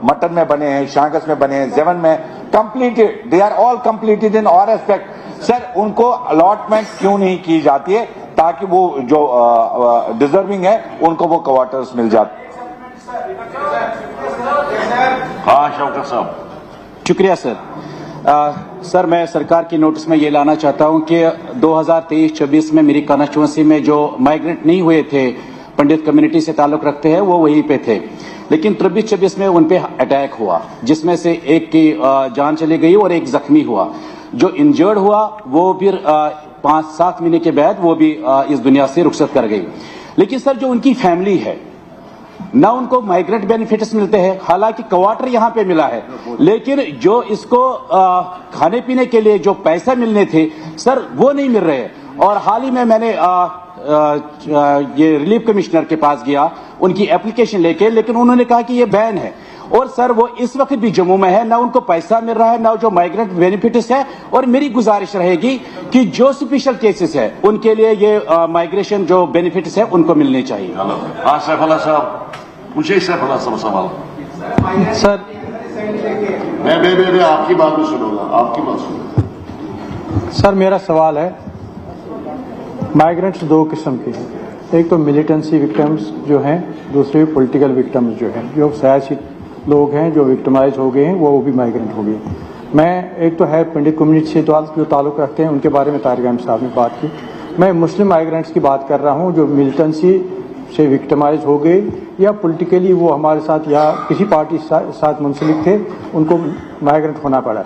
मटन में बने हैं, शांगस में बने हैं, जेवन में completed, they are all completed in all aspect. Sir, उनको अलॉटमेंट क्यों नहीं की जाती है ताकि वो जो डिजर्विंग है उनको वो क्वार्टर्स मिल जाते? हाँ शौकत साहब। शुक्रिया सर। सर, मैं सरकार की नोटिस में ये लाना चाहता हूं कि 2023-24 में मेरी कॉन्स्टिट्यूंसी में जो माइग्रेंट नहीं हुए थे, पंडित कम्युनिटी से ताल्लुक रखते हैं, वो वहीं पे थे, लेकिन 23-24 में उन पे अटैक हुआ जिसमें से एक की जान चली गई और एक जख्मी हुआ। जो इंजर्ड हुआ वो फिर 5-7 महीने के बाद वो भी इस दुनिया से रुखसत कर गई। लेकिन सर, जो उनकी फैमिली है ना, उनको माइग्रेंट बेनिफिट्स मिलते हैं, हालांकि क्वार्टर यहाँ पे मिला है, लेकिन जो इसको खाने पीने के लिए जो पैसा मिलने थे सर, वो नहीं मिल रहे। और हाल ही में मैंने ये रिलीफ कमिश्नर के पास गया उनकी एप्लीकेशन लेके, लेकिन उन्होंने कहा कि ये बैन है। और सर, वो इस वक्त भी जम्मू में है, ना उनको पैसा मिल रहा है, ना जो माइग्रेंट बेनिफिट्स है। और मेरी गुजारिश रहेगी कि जो स्पेशल केसेस है उनके लिए ये माइग्रेशन जो बेनिफिट्स है उनको मिलने चाहिए। हाँ सैफुल्लाह साहब पूछे। सैफुल्लाह साहब सवाल। सर, मैं आपकी बात भी सुनूंगा, आपकी बात सुनूंगा। सर, मेरा सवाल है, माइग्रेंट्स 2 किस्म के हैं, एक तो मिलिटेंसी विक्टिम्स जो हैं, दूसरे पॉलिटिकल विक्टिम्स जो हैं, जो सियासी लोग हैं जो विक्टिमाइज हो गए हैं, वो भी माइग्रेंट हो गए। मैं एक तो है पंडित कम्युनिटी से जो ताल्लुक़ रखते हैं, उनके बारे में तारिक आमी साहब ने बात की। मैं मुस्लिम माइग्रेंट्स की बात कर रहा हूँ जो मिलिटेंसी से विक्टिमाइज हो गए या पॉलिटिकली वो हमारे साथ या किसी पार्टी साथ मुंसलिक थे, उनको माइग्रेंट होना पड़ा।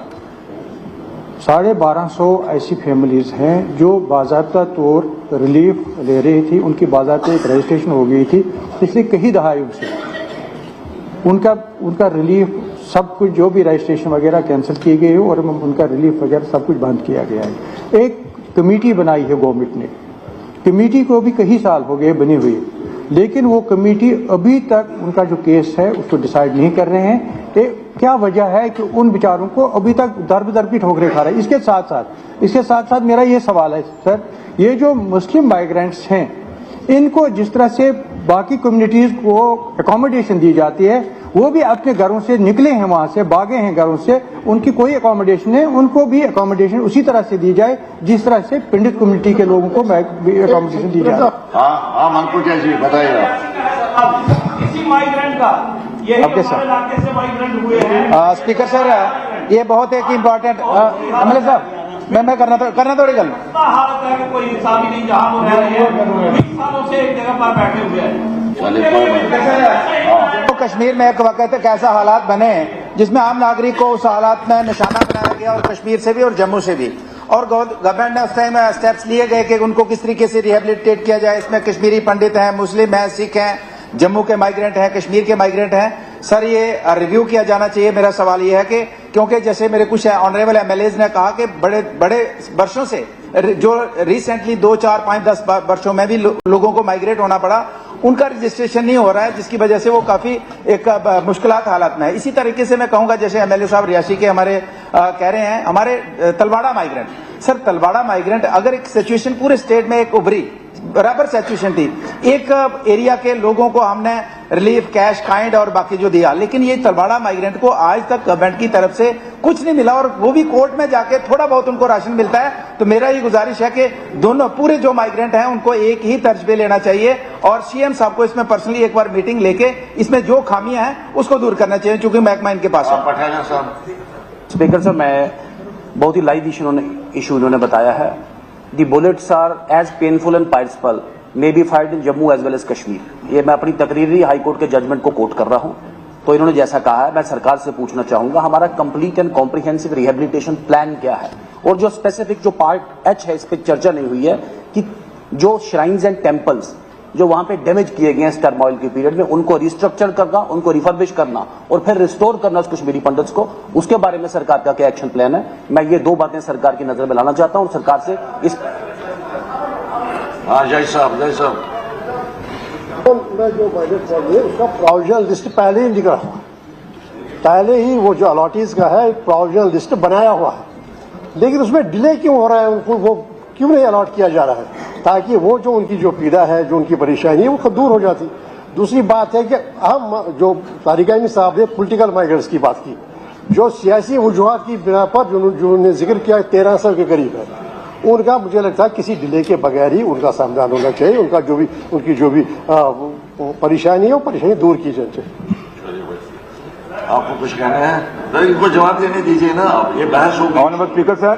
1250 ऐसी फैमिलीज हैं जो बाज़ाब्ता तौर रिलीफ ले रही थी, उनकी बाज़ाब्ता एक रजिस्ट्रेशन हो गई थी पिछले कई दहाइयों से। उनका रिलीफ सब कुछ जो भी रजिस्ट्रेशन वगैरह कैंसिल किए गए और उनका रिलीफ वगैरह सब कुछ बंद किया गया है। एक कमेटी बनाई है गवर्नमेंट ने कमेटी को भी कई साल हो गए बनी हुई, लेकिन वो कमेटी अभी तक उनका जो केस है उसको डिसाइड नहीं कर रहे हैं कि क्या वजह है कि उन बेचारों को अभी तक दर की ठोकरें खा रहे हैं। इसके साथ साथ मेरा ये सवाल है सर, ये जो मुस्लिम माइग्रेंट्स हैं इनको जिस तरह से बाकी कम्युनिटीज को अकोमोडेशन दी जाती है, वो भी अपने घरों से निकले हैं, वहां से भागे हैं घरों से, उनकी कोई अकोमोडेशन है, उनको भी अकोमोडेशन उसी तरह से दी जाए जिस तरह से पंडित कम्युनिटी के लोगों को अकोमोडेशन दी जाए। हाँ मंकुजा जी बताइएगा। इसी माइग्रेंट का यही हमारे इलाके से माइग्रेंट हुए हैं। स्पीकर सर, ये बहुत एक इम्पोर्टेंट एमएलए साहब, मैं करना थोड़ी गल हालत है कि कोई इंसान ही नहीं जहाँ वो रह रहे हैं, 20 सालों से एक जगह पर बैठे हुए हैं। तो कश्मीर में एक वक्त कैसा हालात बने जिसमें आम नागरिक को उस हालात में निशाना बनाया गया, और कश्मीर से भी और जम्मू से भी, और गवर्नमेंट ने उस टाइम स्टेप्स लिए गए कि उनको किस तरीके से रिहेबिलिटेट किया जाए। इसमें कश्मीरी पंडित हैं, मुस्लिम हैं, सिख हैं, जम्मू के माइग्रेंट हैं, कश्मीर के माइग्रेंट हैं। सर ये रिव्यू किया जाना चाहिए। मेरा सवाल ये है कि क्योंकि जैसे मेरे कुछ ऑनरेबल एमएलएज ने कहा कि बड़े वर्षों से, जो रिसेंटली 2, 4, 5, 10 वर्षों में भी लोगों को माइग्रेट होना पड़ा, उनका रजिस्ट्रेशन नहीं हो रहा है, जिसकी वजह से वो काफी एक मुश्किलात हालात में है। इसी तरीके से मैं कहूंगा, जैसे एमएलए साहब रियासी के हमारे कह रहे हैं, हमारे Talwara migrant, sir Talwara migrant अगर एक सिचुएशन पूरे स्टेट में एक उभरी बराबर सिचुएशन थी, एक एरिया के लोगों को हमने रिलीफ कैश काइंड और बाकी जो दिया, लेकिन ये तलवाड़ा माइग्रेंट को आज तक गवर्नमेंट की तरफ से कुछ नहीं मिला, और वो भी कोर्ट में जाके थोड़ा बहुत उनको राशन मिलता है। तो मेरा ये गुजारिश है कि दोनों पूरे जो माइग्रेंट हैं उनको एक ही तर्ज पे लेना चाहिए, और सीएम साहब को इसमें पर्सनली एक बार मीटिंग लेके इसमें जो खामियां हैं उसको दूर करना चाहिए, क्योंकि महकमा इनके पास है। स्पीकर सर, मैं बहुत ही लाइव इशू इन्होंने बताया है। The bullets are as painful and purposeful may be fired in Jammu as well as Kashmir. ये मैं अपनी तकरीरी हाई कोर्ट के जजमेंट को कोट कर रहा हूं। तो इन्होंने जैसा कहा है, मैं सरकार से पूछना चाहूंगा, हमारा complete and comprehensive rehabilitation plan क्या है? और जो स्पेसिफिक जो पार्ट एच है, इस पर चर्चा नहीं हुई है कि जो श्राइन्स एंड टेम्पल्स जो वहां पे डैमेज किए गए हैं टर्मोइल के पीरियड में, उनको रिस्ट्रक्चर करना, उनको रिफर्बिश करना और फिर रिस्टोर करना उस कश्मीरी पंडित्स को, उसके बारे में सरकार का क्या एक्शन प्लान है? मैं ये दो बातें सरकार की नजर में लाना चाहता हूं, और सरकार से इस जय साहब मैं जो बजट पढ़ रही है उसका प्रोविजनल लिस्ट पहले ही निकला हुआ, पहले ही वो जो अलॉटीज का है प्रोविजनल लिस्ट बनाया हुआ है, लेकिन उसमें डिले क्यों हो रहा है? उनको वो क्यों नहीं अलॉट किया जा रहा है, ताकि वो जो उनकी जो पीड़ा है, जो उनकी परेशानी है, वो खुद दूर हो जाती। दूसरी बात है कि हम जो तारिकानी साहब ने पॉलिटिकल माइग्रेंट्स की बात की, जो सियासी वजूहात की बिना पर जो उन्होंने जिक्र किया 1300 के करीब है, उनका मुझे लगता है किसी डिले के बगैर ही उनका समाधान होना चाहिए। उनका जो भी उनकी जो भी परेशानी है वो परेशानी दूर की जानी चाहिए। आपको कुछ कहना है तो इनको जवाब देने दीजिए ना, ये बहस होगी। ऑनरेबल स्पीकर सर,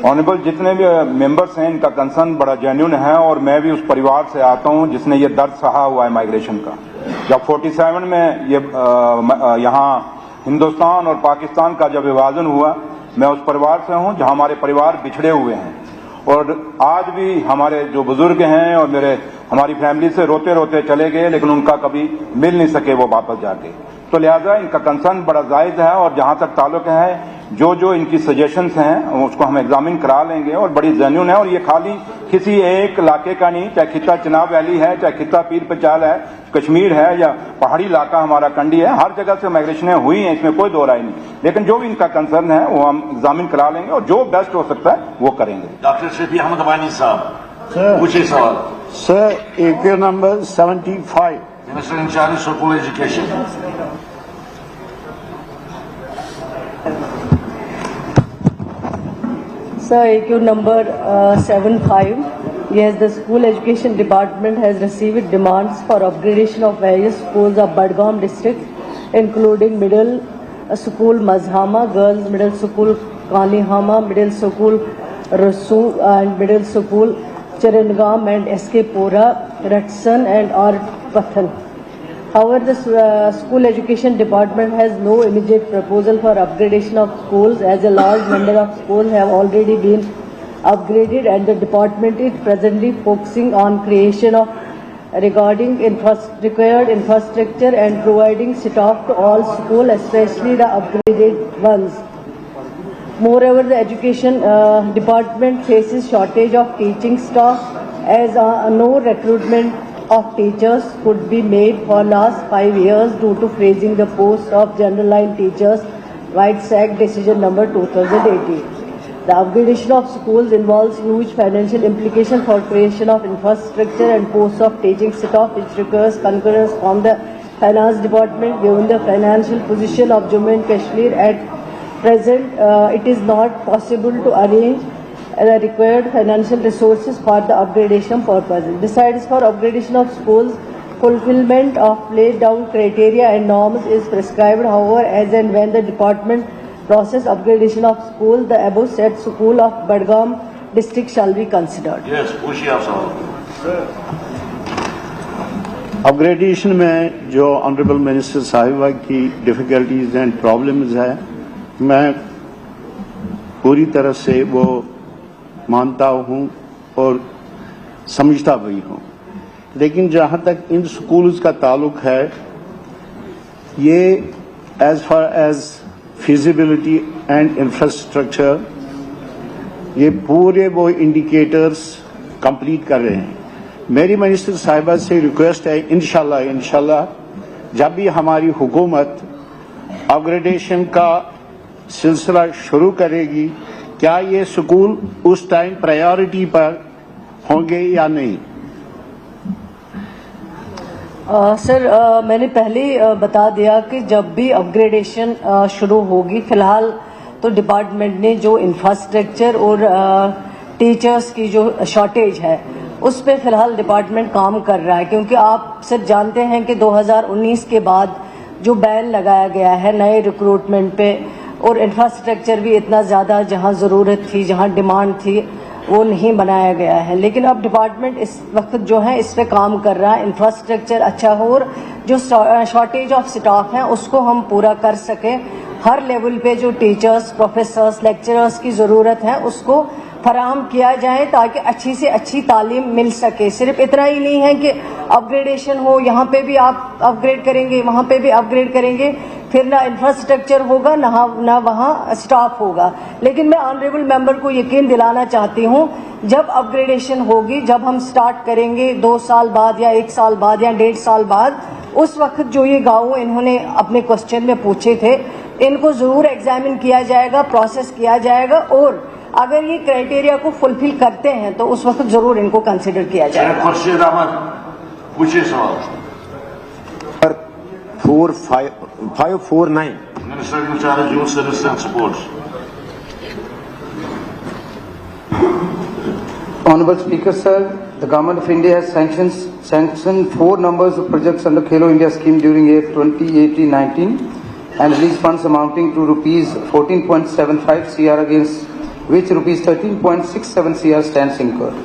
ऑनरेबल जितने भी मेंबर्स हैं, इनका कंसर्न बड़ा जेन्युइन है, और मैं भी उस परिवार से आता हूं जिसने ये दर्द सहा हुआ है माइग्रेशन का। जब 47 में ये यहाँ हिंदुस्तान और पाकिस्तान का जब विभाजन हुआ, मैं उस परिवार से हूं जहां हमारे परिवार बिछड़े हुए हैं, और आज भी हमारे जो बुजुर्ग हैं और हमारी फैमिली से रोते रोते चले गए, लेकिन उनका कभी मिल नहीं सके वो वापस जाके। तो लिहाजा इनका कंसर्न बड़ा जायज है, और जहां तक ताल्लुक है, जो इनकी सजेशंस हैं उसको हम एग्जामिन करा लेंगे, और बड़ी जेन्युइन है, और ये खाली किसी एक इलाके का नहीं, चाहे खिता चिनाब वैली है, चाहे खिता पीर पंचाल है, कश्मीर है, या पहाड़ी इलाका हमारा कंडी है, हर जगह से माइग्रेशन हुई है, इसमें कोई दो राय नहीं। लेकिन जो भी इनका कंसर्न है वो हम एग्जामिन करा लेंगे, और जो बेस्ट हो सकता है वो करेंगे। डॉक्टर शफी अहमद वानी साहब पूछिए सवाल। सर, एक number 75 minister in charge school education. Sir, AQ number 75. Yes, the school education department has received demands for upgradation of various schools of Badgaum district, including middle school Mazhama, girls middle school Kanihama, middle school Rasu, and middle school Charangam and SK Pora, Ratsan and R Pathan. However, the school education department has no immediate proposal for upgradation of schools, as a large number of schools have already been upgraded, and the department is presently focusing on creation of regarding required infrastructure and providing staff to all schools, especially the upgraded ones. Moreover, the education department faces shortage of teaching staff as no recruitment of teachers could be made for last 5 years due to freezing the post of general line teachers, White SAC decision number 2018. The upgradation of schools involves huge financial implication for creation of infrastructure and posts of teaching staff, which requires concurrence from the finance department. Given the financial position of Jammu and Kashmir at present, it is not possible to arrange the required financial resources for the upgradation purposes. Besides, for upgradation of schools, fulfillment of laid down criteria and norms is prescribed. However, as and when the department process upgradation of school, the above said school of Badgam district shall be considered. Yes, पूछिए आप सवाल। Upgradation में जो honourable minister साहिबा की difficulties and problems है, मैं पूरी तरह से वो मानता हूं और समझता भी हूं, लेकिन जहां तक इन स्कूल्स का ताल्लुक है, ये as far as feasibility and infrastructure, ये पूरे वो इंडिकेटर्स कंप्लीट कर रहे हैं। मेरी मिनिस्टर साहिबा से रिक्वेस्ट है, इंशाल्लाह जब भी हमारी हुकूमत अपग्रेडेशन का सिलसिला शुरू करेगी, क्या ये स्कूल उस टाइम प्रायोरिटी पर होंगे या नहीं? सर, मैंने पहले बता दिया कि जब भी अपग्रेडेशन शुरू होगी, फिलहाल तो डिपार्टमेंट ने जो इंफ्रास्ट्रक्चर और टीचर्स की जो शॉर्टेज है उस पे फिलहाल डिपार्टमेंट काम कर रहा है, क्योंकि आप सर जानते हैं कि 2019 के बाद जो बैन लगाया गया है नए रिक्रूटमेंट पे, और इंफ्रास्ट्रक्चर भी इतना ज़्यादा जहां ज़रूरत थी, जहां डिमांड थी, वो नहीं बनाया गया है। लेकिन अब डिपार्टमेंट इस वक्त जो है इस पे काम कर रहा है, इंफ्रास्ट्रक्चर अच्छा हो और जो शॉर्टेज ऑफ स्टाफ है उसको हम पूरा कर सकें। हर लेवल पे जो टीचर्स, प्रोफेसर्स, लेक्चरर्स की ज़रूरत है उसको फराहम किया जाए ताकि अच्छी से अच्छी तालीम मिल सके। सिर्फ इतना ही नहीं है कि अपग्रेडेशन हो, यहाँ पे भी आप अपग्रेड करेंगे, वहाँ पे भी अपग्रेड करेंगे, फिर ना इंफ्रास्ट्रक्चर होगा ना वहाँ स्टाफ होगा। लेकिन मैं ऑनरेबल मेंबर को यकीन दिलाना चाहती हूँ, जब अपग्रेडेशन होगी, जब हम स्टार्ट करेंगे 2 साल बाद या 1 साल बाद या 1.5 साल बाद, उस वक्त जो ये गाँव इन्होंने अपने क्वेश्चन में पूछे थे, इनको जरूर एग्जामिन किया जाएगा, प्रोसेस किया जाएगा, और अगर ये क्राइटेरिया को फुलफिल करते हैं तो उस वक्त जरूर इनको कंसिडर किया जाएगा। खुर्शीद अहमद, पूछिए सवाल। 549 Minister in charge youth service and sports. Honorable Speaker, sir, the Government of India has sanctioned 4 numbers of projects under Khelo India scheme during year 2018-19 and released funds amounting to rupees 14.75 crore, against which rupees 13.67 crore stands incurred.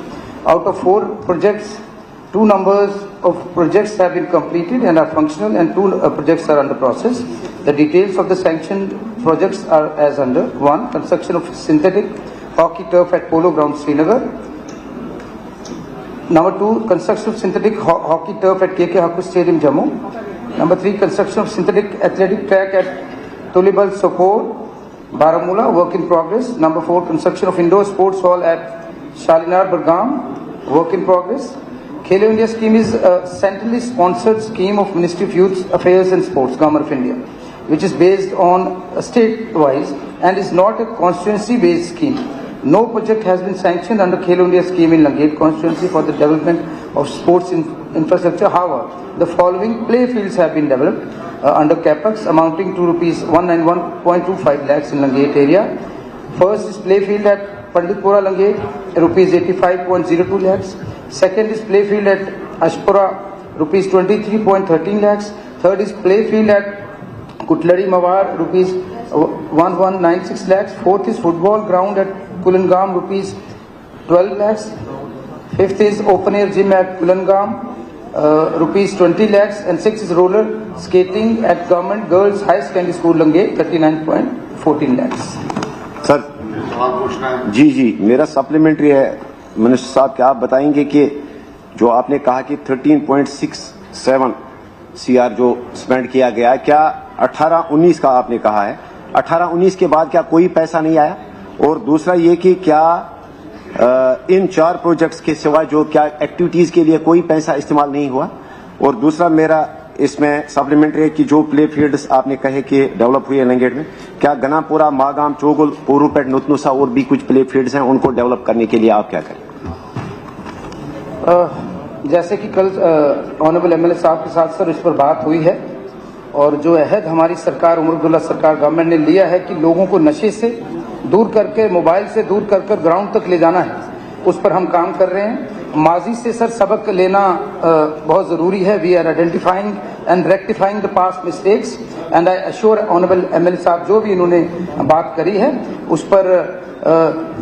Out of 4 projects, 2 numbers of projects have been completed and are functional, and 2 projects are under process. The details of the sanctioned projects are as under: 1. Construction of synthetic hockey turf at Polo Ground, Srinagar. Number 2, construction of synthetic hockey turf at KK Haku Stadium, Jammu. Number 3, construction of synthetic athletic track at Tulibal Sopor, Baramulla, work in progress. Number 4, construction of indoor sports hall at Shalinar, Bargam, work in progress. Khelo India scheme is a centrally sponsored scheme of Ministry of Youth Affairs and Sports, Government of India, which is based on state-wise and is not a constituency-based scheme. No project has been sanctioned under Khelo India scheme in Langet constituency for the development of sports infrastructure. However, the following play fields have been developed under CAPEX amounting to rupees 191.25 lakhs in Langet area. First is play field at Panditpura, Langet, rupees 85.02 lakhs. Second is play field at Ashpura, rupees 23.13 lakhs. Third is play field at Kutladi Mawar, rupees 1196 lakhs. Fourth is football ground at Kulangam, rupees 12 lakhs. Fifth is open air gym at Kulangam, rupees 20 lakhs. And sixth is roller skating at Government Girls High Secondary School, Langet, 39.14 lakhs. Sir जी मेरा supplementary है minister साहब, क्या आप बताएंगे कि जो आपने कहा कि 13.67 CR जो स्पेंड किया गया है, क्या 18-19 का आपने कहा है, 18-19 के बाद क्या कोई पैसा नहीं आया? और दूसरा ये कि क्या इन 4 प्रोजेक्ट्स के सिवा जो क्या एक्टिविटीज के लिए कोई पैसा इस्तेमाल नहीं हुआ? और दूसरा मेरा इसमें सप्लीमेंट्री की जो प्ले फील्ड्स आपने कहे कि डेवलप हुए लंगेट में, क्या गनापुरा, मागाम, चोगुल, पोरूपेट, नुतनुसा और भी कुछ प्ले फील्ड्स हैं, उनको डेवलप करने के लिए आप क्या करें? जैसे कि कल ऑनरेबल एमएलए साहब के साथ सर इस पर बात हुई है और जो अहद हमारी सरकार उमर अब्दुल्ला सरकार गवर्नमेंट ने लिया है कि लोगों को नशे से दूर करके, मोबाइल से दूर कर ग्राउंड तक ले जाना है, उस पर हम काम कर रहे हैं। माजी से सर सबक लेना बहुत जरूरी है। We are identifying and rectifying the past mistakes and I assure honourable MLA साहब जो भी इन्होंने बात करी है उस पर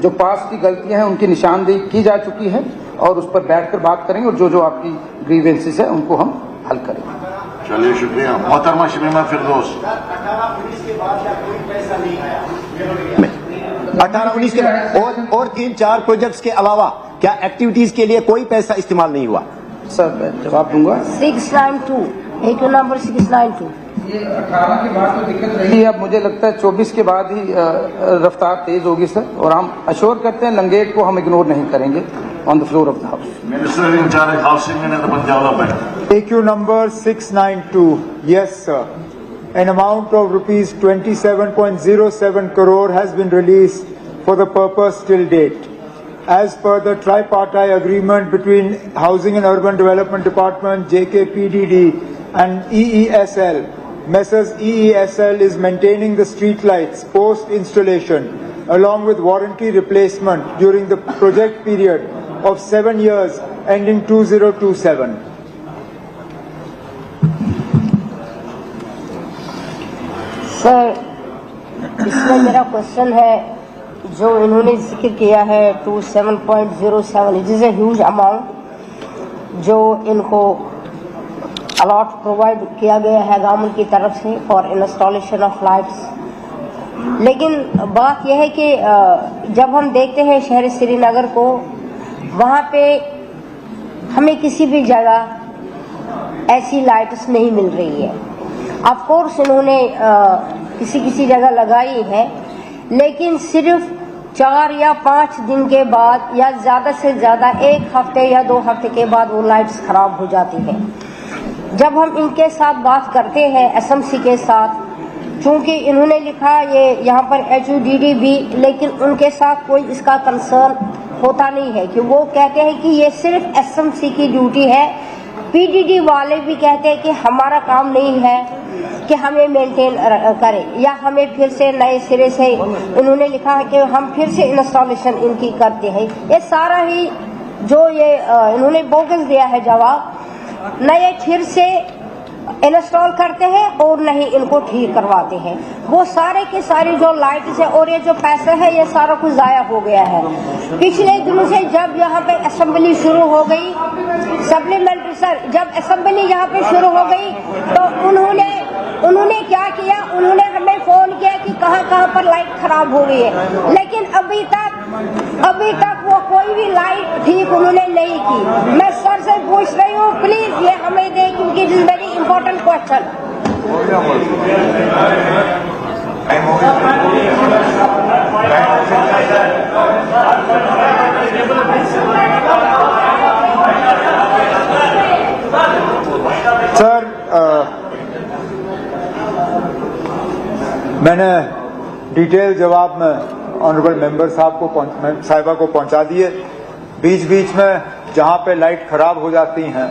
जो पास्ट की गलतियां हैं उनकी निशानदेही की जा चुकी है और उस पर बैठकर बात करेंगे और जो जो आपकी ग्रीवेंसेस है उनको हम हल करेंगे। चलिए शुक्रिया। मोहतरमा शमीमा फिरदौस। 18-19 के और 3-4 प्रोजेक्ट्स के अलावा क्या एक्टिविटीज के लिए कोई पैसा इस्तेमाल नहीं हुआ? सर मैं जवाब दूंगा। 692 एक नंबर 692 ये 18 के बाद तो दिक्कत रही है, अब मुझे लगता है 24 के बाद ही रफ्तार तेज होगी सर, और हम अश्योर करते हैं लंगेट को हम इग्नोर नहीं करेंगे on the floor of the house. Minister in charge housing and urban development. AQ number 692. Yes, sir. An amount of rupees 27.07 crore has been released for the purpose till date. As per the tripartite agreement between Housing and Urban Development Department, JKPDD and EESL, Messrs. EESL is maintaining the street lights post installation along with warranty replacement during the project period of 7 years ending 2027. Sir इसमें मेरा question है, जो इन्होंने जिक्र किया है 27.07, it is a huge amount जो इनको अलॉट प्रोवाइड किया गया है गवर्नमेंट की तरफ से फॉर इंस्टॉलेशन ऑफ लाइट्स। लेकिन बात यह है कि जब हम देखते हैं शहर श्रीनगर को, वहाँ पे हमें किसी भी जगह ऐसी लाइट्स नहीं मिल रही है। ऑफ कोर्स इन्होंने किसी जगह लगाई है, लेकिन सिर्फ 4 या 5 दिन के बाद या ज़्यादा से ज़्यादा 1 हफ्ते या 2 हफ्ते के बाद वो लाइट्स खराब हो जाती है। जब हम इनके साथ बात करते हैं एसएमसी के साथ, चूंकि इन्होंने लिखा ये यहाँ पर HUDD भी, लेकिन उनके साथ कोई इसका कंसर्न होता नहीं है कि वो कहते हैं कि ये सिर्फ एसएमसी की ड्यूटी है। PDD वाले भी कहते हैं कि हमारा काम नहीं है कि हमें मेंटेन करें या हमें फिर से नए सिरे से, उन्होंने लिखा है कि हम फिर से इंस्टॉलेशन इनकी करते हैं। ये सारा ही जो ये इन्होंने बोगस दिया है जवाब, न ये फिर से इंस्टॉल करते हैं और नहीं इनको ठीक करवाते हैं। वो सारे के सारे जो लाइट्स है और ये जो पैसे है ये सारा कुछ ज़ाया हो गया है। पिछले दिनों से जब यहाँ पे असेंबली शुरू हो गई, सप्लीमेंट्री सर, जब असेंबली यहाँ पे शुरू हो गई तो उन्होंने क्या किया, उन्होंने हमें फोन किया कि कहाँ पर लाइट खराब हो गई है, लेकिन अभी तक वो कोई भी लाइट ठीक उन्होंने नहीं की। मैं सर से पूछ रही हूँ प्लीज ये हमें दें, क्योंकि it is very important question. Sir मैंने डिटेल जवाब में ऑनरेबल मेंबर साहिबा को पहुंचा दिए। बीच बीच में जहां पे लाइट खराब हो जाती हैं,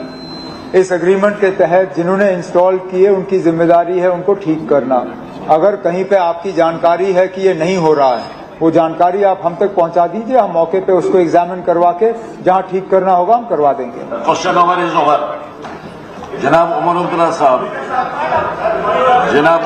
इस एग्रीमेंट के तहत जिन्होंने इंस्टॉल किए उनकी जिम्मेदारी है उनको ठीक करना। अगर कहीं पे आपकी जानकारी है कि ये नहीं हो रहा है, वो जानकारी आप हम तक पहुंचा दीजिए, हम मौके पे उसको एग्जामिन करवा के जहां ठीक करना होगा हम करवा देंगे। Question over is over. जनाब उमर अब्दुल्ला साहब, जनाब